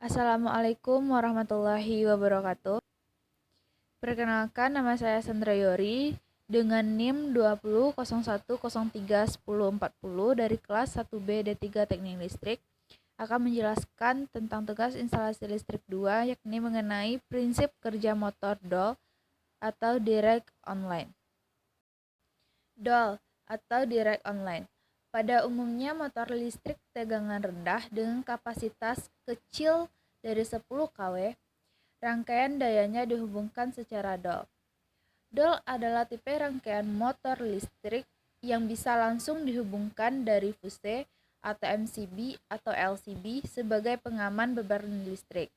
Assalamualaikum warahmatullahi wabarakatuh. Perkenalkan, nama saya Sandra Yori dengan NIM 2001031040 dari kelas 1B D3 Teknik Listrik akan menjelaskan tentang tugas instalasi listrik 2, yakni mengenai prinsip kerja motor DOL atau Direct Online. DOL atau Direct Online. Pada umumnya motor listrik tegangan rendah dengan kapasitas kecil dari 10 kW, rangkaian dayanya dihubungkan secara DOL. DOL adalah tipe rangkaian motor listrik yang bisa langsung dihubungkan dari fuse atau MCB atau LCB sebagai pengaman beban listrik,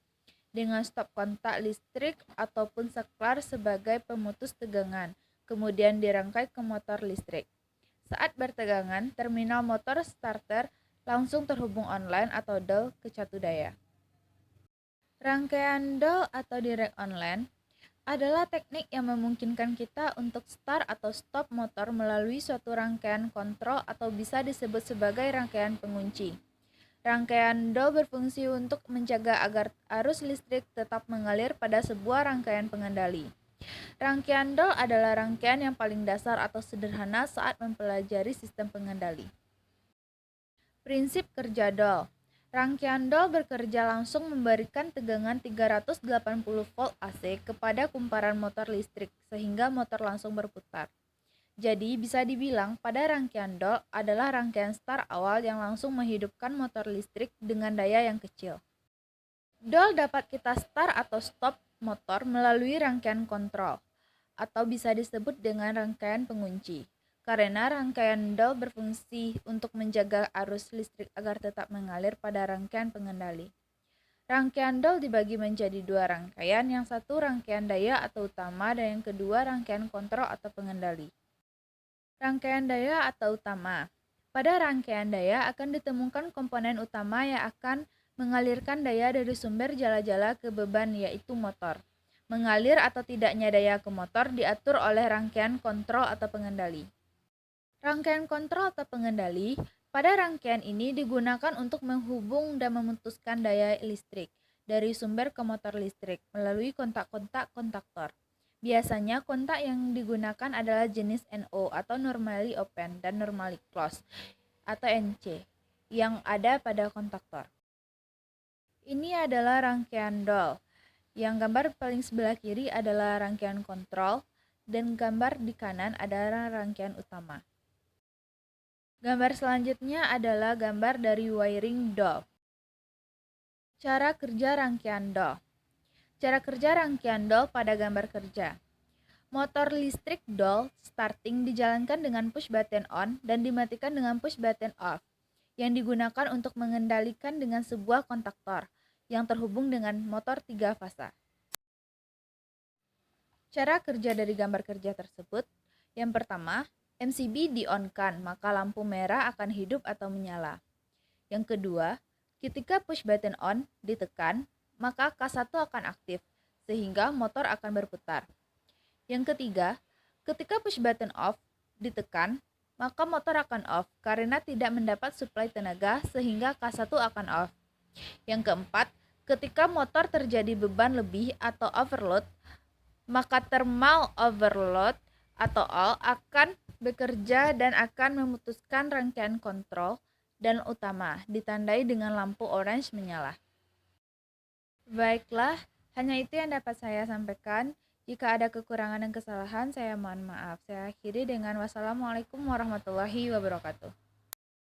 dengan stop kontak listrik ataupun saklar sebagai pemutus tegangan, kemudian dirangkai ke motor listrik. Saat bertegangan, terminal motor starter langsung terhubung online atau DOL ke catu daya. Rangkaian DOL atau Direct Online adalah teknik yang memungkinkan kita untuk start atau stop motor melalui suatu rangkaian kontrol atau bisa disebut sebagai rangkaian pengunci. Rangkaian DOL berfungsi untuk menjaga agar arus listrik tetap mengalir pada sebuah rangkaian pengendali. Rangkaian DOL adalah rangkaian yang paling dasar atau sederhana saat mempelajari sistem pengendali. Prinsip kerja DOL. Rangkaian DOL bekerja langsung memberikan tegangan 380 volt AC kepada kumparan motor listrik sehingga motor langsung berputar. Jadi bisa dibilang pada rangkaian DOL adalah rangkaian start awal yang langsung menghidupkan motor listrik dengan daya yang kecil. DOL dapat kita start atau stop motor melalui rangkaian kontrol, atau bisa disebut dengan rangkaian pengunci, karena rangkaian DOL berfungsi untuk menjaga arus listrik agar tetap mengalir pada rangkaian pengendali. Rangkaian DOL dibagi menjadi dua rangkaian, yang satu rangkaian daya atau utama dan yang kedua rangkaian kontrol atau pengendali. Rangkaian daya atau utama. Pada rangkaian daya akan ditemukan komponen utama yang akan mengalirkan daya dari sumber jala-jala ke beban, yaitu motor. Mengalir atau tidaknya daya ke motor diatur oleh rangkaian kontrol atau pengendali. Rangkaian kontrol atau pengendali pada rangkaian ini digunakan untuk menghubung dan memutuskan daya listrik dari sumber ke motor listrik melalui kontak-kontak kontaktor. Biasanya kontak yang digunakan adalah jenis NO atau normally open dan normally close atau NC yang ada pada kontaktor. Ini adalah rangkaian DOL. Yang gambar paling sebelah kiri adalah rangkaian kontrol dan gambar di kanan adalah rangkaian utama. Gambar selanjutnya adalah gambar dari wiring DOL. Cara kerja rangkaian DOL. Cara kerja rangkaian DOL pada gambar kerja. Motor listrik DOL starting dijalankan dengan push button on dan dimatikan dengan push button off, yang digunakan untuk mengendalikan dengan sebuah kontaktor yang terhubung dengan motor 3 fasa. Cara kerja dari gambar kerja tersebut, yang pertama, MCB di-on-kan, maka lampu merah akan hidup atau menyala. Yang kedua, ketika push button on ditekan, maka K1 akan aktif, sehingga motor akan berputar. Yang ketiga, ketika push button off ditekan, maka motor akan off karena tidak mendapat suplai tenaga sehingga K1 akan off. Yang keempat, ketika motor terjadi beban lebih atau overload, maka thermal overload atau all akan bekerja dan akan memutuskan rangkaian kontrol dan utama ditandai dengan lampu orange menyala. Baiklah, hanya itu yang dapat saya sampaikan. Jika ada kekurangan dan kesalahan, saya mohon maaf. Saya akhiri dengan wassalamualaikum warahmatullahi wabarakatuh.